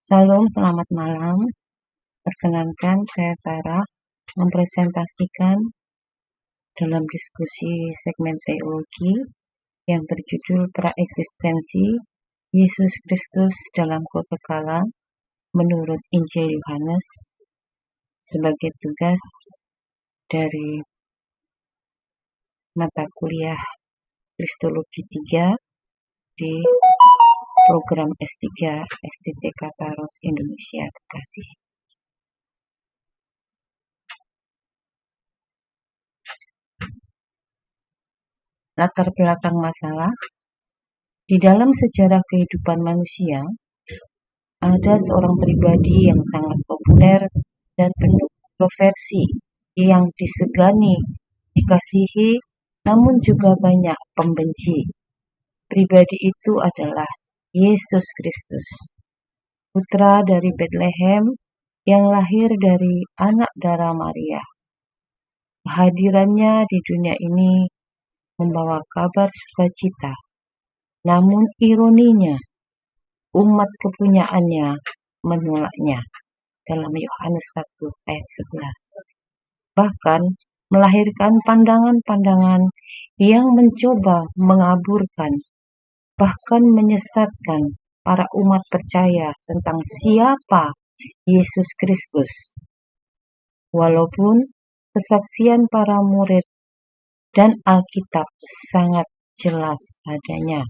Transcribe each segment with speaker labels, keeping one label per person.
Speaker 1: Salam, selamat malam. Perkenankan, saya Sarah mempresentasikan dalam diskusi segmen teologi yang berjudul Praeksistensi Yesus Kristus dalam Kekekalan menurut Injil Yohanes sebagai tugas dari mata kuliah Kristologi 3 di program S3 STTK Taros Indonesia Bekasi. Latar belakang masalah. Di dalam sejarah kehidupan manusia, ada seorang pribadi yang sangat populer dan penuh kontroversi, yang disegani, dikasihi, namun juga banyak pembenci. Pribadi itu adalah Yesus Kristus, putra dari Betlehem yang lahir dari anak darah Maria. Kehadirannya di dunia ini membawa kabar sukacita. Namun ironinya, umat kepunyaannya menolaknya dalam Yohanes 1 ayat 11. Bahkan melahirkan pandangan-pandangan yang mencoba mengaburkan, bahkan menyesatkan para umat percaya tentang siapa Yesus Kristus. Walaupun kesaksian para murid dan Alkitab sangat jelas adanya.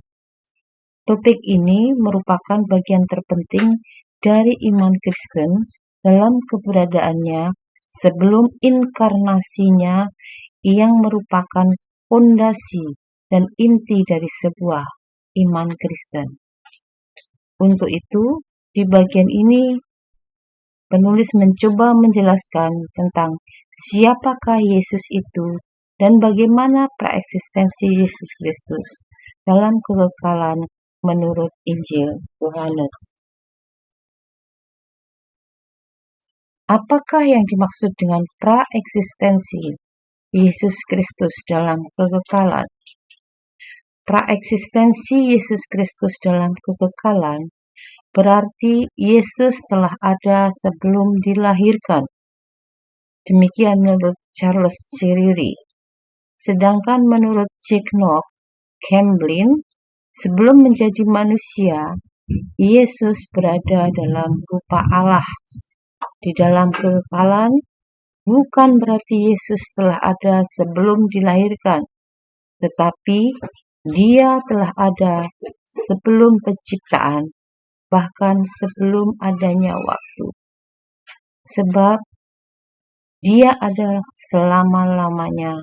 Speaker 1: Topik ini merupakan bagian terpenting dari iman Kristen dalam keberadaannya sebelum inkarnasinya, yang merupakan fondasi dan inti dari sebuah iman Kristen. Untuk itu, di bagian ini penulis mencoba menjelaskan tentang siapakah Yesus itu dan bagaimana praeksistensi Yesus Kristus dalam kekekalan menurut Injil Yohanes. Apakah yang dimaksud dengan praeksistensi Yesus Kristus dalam kekekalan? Praeksistensi Yesus Kristus dalam kekekalan berarti Yesus telah ada sebelum dilahirkan. Demikian menurut Charles Ciriri. Sedangkan menurut Jack Knox Camblin, sebelum menjadi manusia, Yesus berada dalam rupa Allah. Di dalam kekekalan, bukan berarti Yesus telah ada sebelum dilahirkan, tetapi Dia telah ada sebelum penciptaan, bahkan sebelum adanya waktu. Sebab Dia ada selama-lamanya,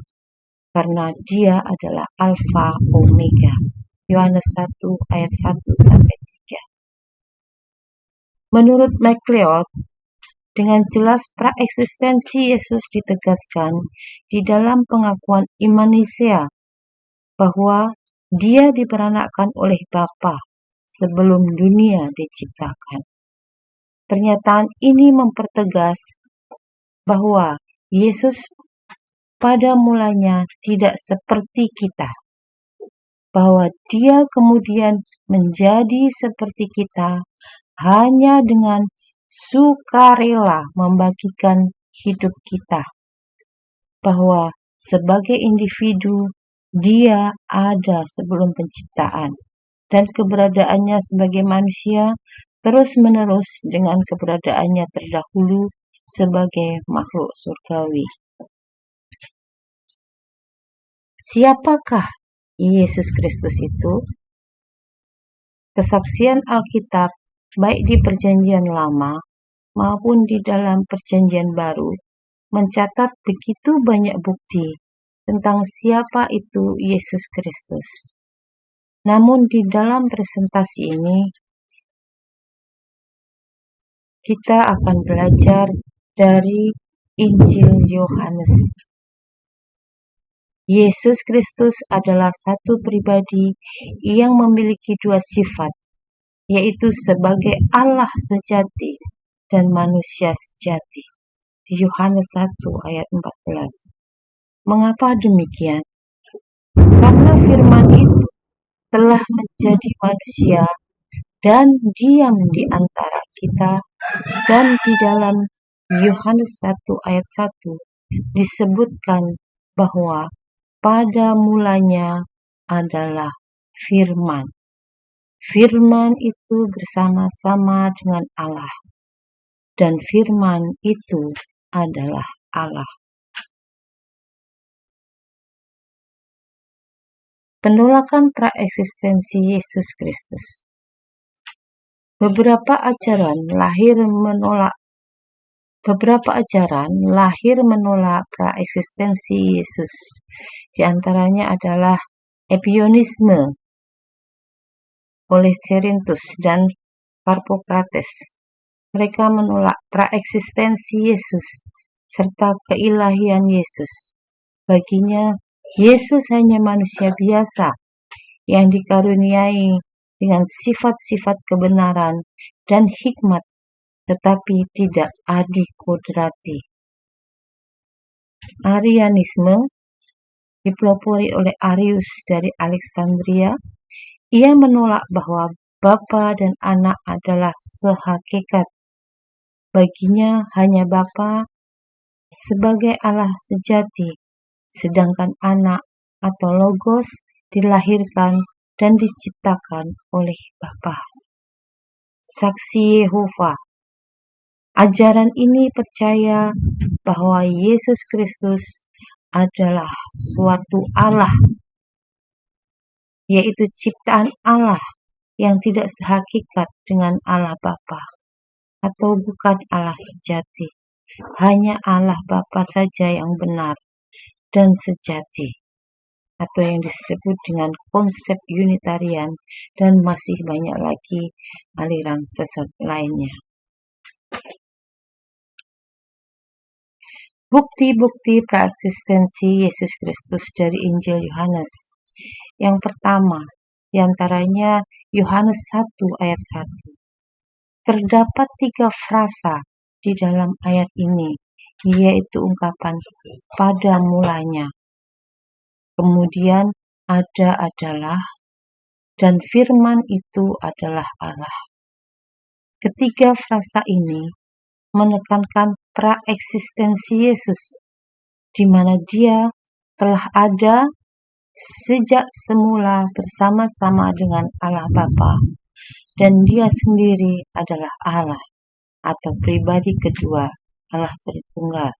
Speaker 1: karena Dia adalah Alfa Omega. Yohanes 1 ayat 1-3. Menurut MacLeod, dengan jelas praeksistensi Yesus ditegaskan di dalam pengakuan iman Nisea bahwa Dia diperanakkan oleh Bapa sebelum dunia diciptakan. Pernyataan ini mempertegas bahwa Yesus pada mulanya tidak seperti kita, bahwa Dia kemudian menjadi seperti kita hanya dengan sukarela membagikan hidup kita, bahwa sebagai individu Dia ada sebelum penciptaan, dan keberadaannya sebagai manusia terus-menerus dengan keberadaannya terdahulu sebagai makhluk surgawi. Siapakah Yesus Kristus itu? Kesaksian Alkitab, baik di Perjanjian Lama maupun di dalam Perjanjian Baru, mencatat begitu banyak bukti tentang siapa itu Yesus Kristus. Namun di dalam presentasi ini, kita akan belajar dari Injil Yohanes. Yesus Kristus adalah satu pribadi yang memiliki dua sifat, yaitu sebagai Allah sejati dan manusia sejati. Di Yohanes 1 ayat 14. Mengapa demikian? Karena firman itu telah menjadi manusia dan diam di antara kita. Dan di dalam Yohanes 1 ayat 1 disebutkan bahwa pada mulanya adalah firman. Firman itu bersama-sama dengan Allah, dan firman itu adalah Allah. Penolakan praeksistensi Yesus Kristus. Beberapa ajaran lahir menolak praeksistensi Yesus. Di antaranya adalah Epionisme oleh Cerinthus dan Karpokrates. Mereka menolak praeksistensi Yesus serta keilahian Yesus. Baginya, Yesus hanya manusia biasa yang dikaruniai dengan sifat-sifat kebenaran dan hikmat, tetapi tidak adikodrati. Arianisme dipelopori oleh Arius dari Alexandria. Ia menolak bahwa Bapa dan Anak adalah sehakikat. Baginya hanya Bapa sebagai Allah sejati, sedangkan Anak atau Logos dilahirkan dan diciptakan oleh Bapa. Saksi Yehova. Ajaran ini percaya bahwa Yesus Kristus adalah suatu Allah, yaitu ciptaan Allah yang tidak sehakikat dengan Allah Bapa, atau bukan Allah sejati. Hanya Allah Bapa saja yang benar dan sejati, atau yang disebut dengan konsep Unitarian, dan masih banyak lagi aliran sesat lainnya. Bukti-bukti praeksistensi Yesus Kristus dari Injil Yohanes. Yang pertama, diantaranya Yohanes 1 ayat 1. Terdapat 3 frasa di dalam ayat ini, yaitu ungkapan pada mulanya, kemudian ada adalah, dan firman itu adalah Allah. Ketiga frasa ini menekankan praeksistensi Yesus, di mana Dia telah ada sejak semula bersama-sama dengan Allah Bapa, dan Dia sendiri adalah Allah atau pribadi kedua Allah Tritunggal.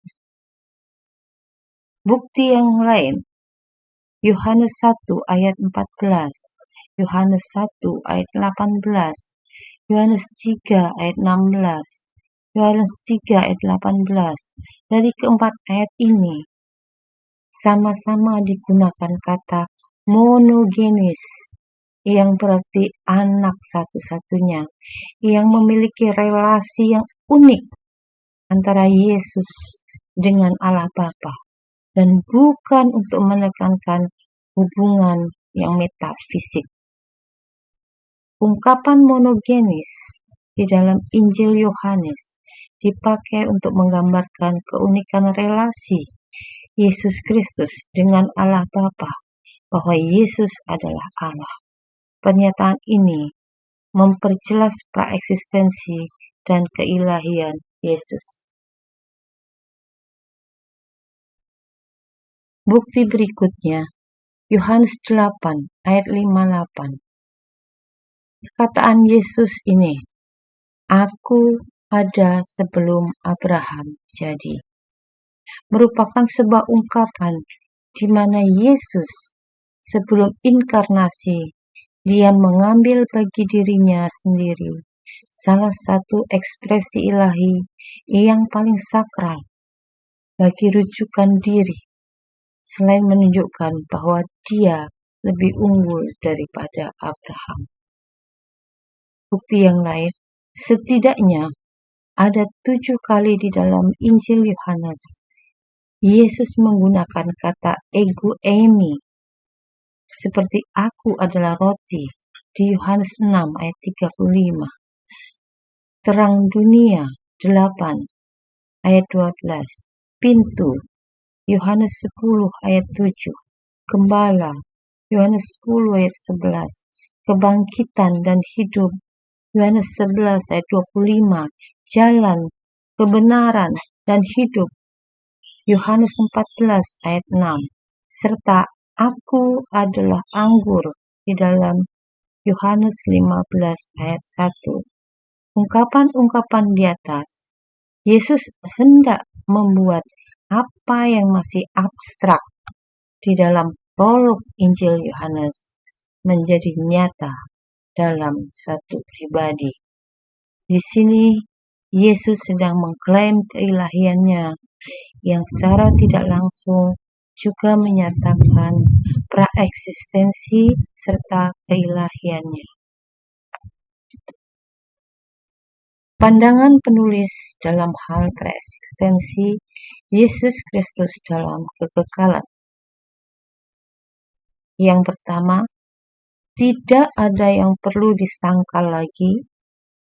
Speaker 1: Bukti yang lain, Yohanes 1 ayat 14, Yohanes 1 ayat 18, Yohanes 3 ayat 16, Yohanes 3 ayat 18. Dari keempat ayat ini sama-sama digunakan kata monogenes, yang berarti anak satu-satunya, yang memiliki relasi yang unik antara Yesus dengan Allah Bapa, dan bukan untuk menekankan hubungan yang metafisik. Ungkapan monogenes di dalam Injil Yohanes dipakai untuk menggambarkan keunikan relasi Yesus Kristus dengan Allah Bapa, bahwa Yesus adalah Allah. Pernyataan ini memperjelas praeksistensi dan keilahian Yesus. Bukti berikutnya, Yohanes 8 ayat 58. Perkataan Yesus ini, "Aku ada sebelum Abraham jadi," merupakan sebuah ungkapan di mana Yesus sebelum inkarnasi, Dia mengambil bagi dirinya sendiri salah satu ekspresi ilahi yang paling sakral bagi rujukan diri, selain menunjukkan bahwa Dia lebih unggul daripada Abraham. Bukti yang lain, setidaknya ada 7 kali di dalam Injil Yohanes Yesus menggunakan kata ego eimi, seperti aku adalah roti di Yohanes 6 ayat 35, terang dunia 8 ayat 12, pintu Yohanes 10 ayat 7, gembala Yohanes 10 ayat 11, kebangkitan dan hidup Yohanes 11 ayat 25, jalan, kebenaran, dan hidup. Yohanes 14 ayat 6, serta aku adalah anggur di dalam Yohanes 15 ayat 1. Ungkapan-ungkapan di atas, Yesus hendak membuat apa yang masih abstrak di dalam prolog Injil Yohanes menjadi nyata dalam suatu pribadi. Di sini Yesus sedang mengklaim keilahiannya yang secara tidak langsung juga menyatakan praeksistensi serta keilahiannya. Pandangan penulis dalam hal praeksistensi Yesus Kristus dalam kekekalan. Yang pertama, tidak ada yang perlu disangkal lagi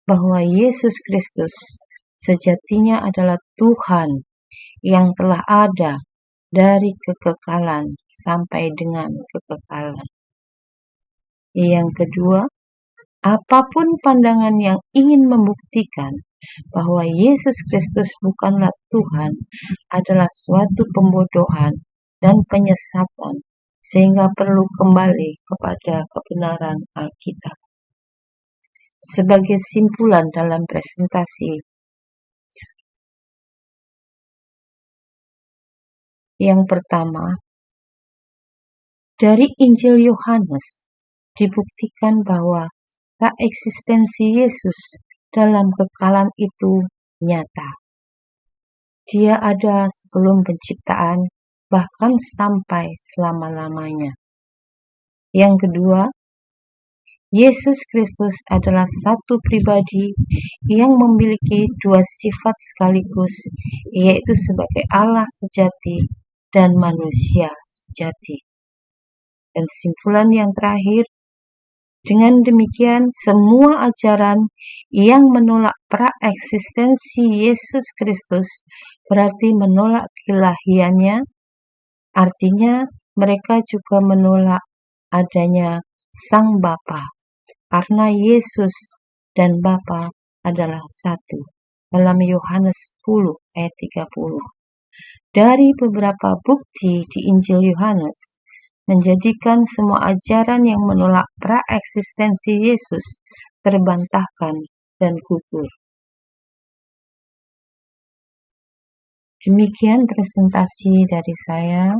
Speaker 1: bahwa Yesus Kristus sejatinya adalah Tuhan yang telah ada dari kekekalan sampai dengan kekekalan. Yang kedua, apapun pandangan yang ingin membuktikan bahwa Yesus Kristus bukanlah Tuhan adalah suatu pembodohan dan penyesatan, sehingga perlu kembali kepada kebenaran Alkitab. Sebagai simpulan dalam presentasi yang pertama, dari Injil Yohanes dibuktikan bahwa praeksistensi Yesus dalam kekekalan itu nyata. Dia ada sebelum penciptaan, bahkan sampai selama-lamanya. Yang kedua, Yesus Kristus adalah satu pribadi yang memiliki dua sifat sekaligus, yaitu sebagai Allah sejati dan manusia sejati. Dan simpulan yang terakhir, dengan demikian semua ajaran yang menolak praeksistensi Yesus Kristus berarti menolak keilahiannya, artinya mereka juga menolak adanya Sang Bapa, karena Yesus dan Bapa adalah satu. Dalam Yohanes 10 ayat 30. Dari beberapa bukti di Injil Yohanes, menjadikan semua ajaran yang menolak praeksistensi Yesus terbantahkan dan gugur. Demikian presentasi dari saya.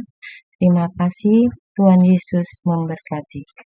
Speaker 1: Terima kasih. Tuhan Yesus memberkati.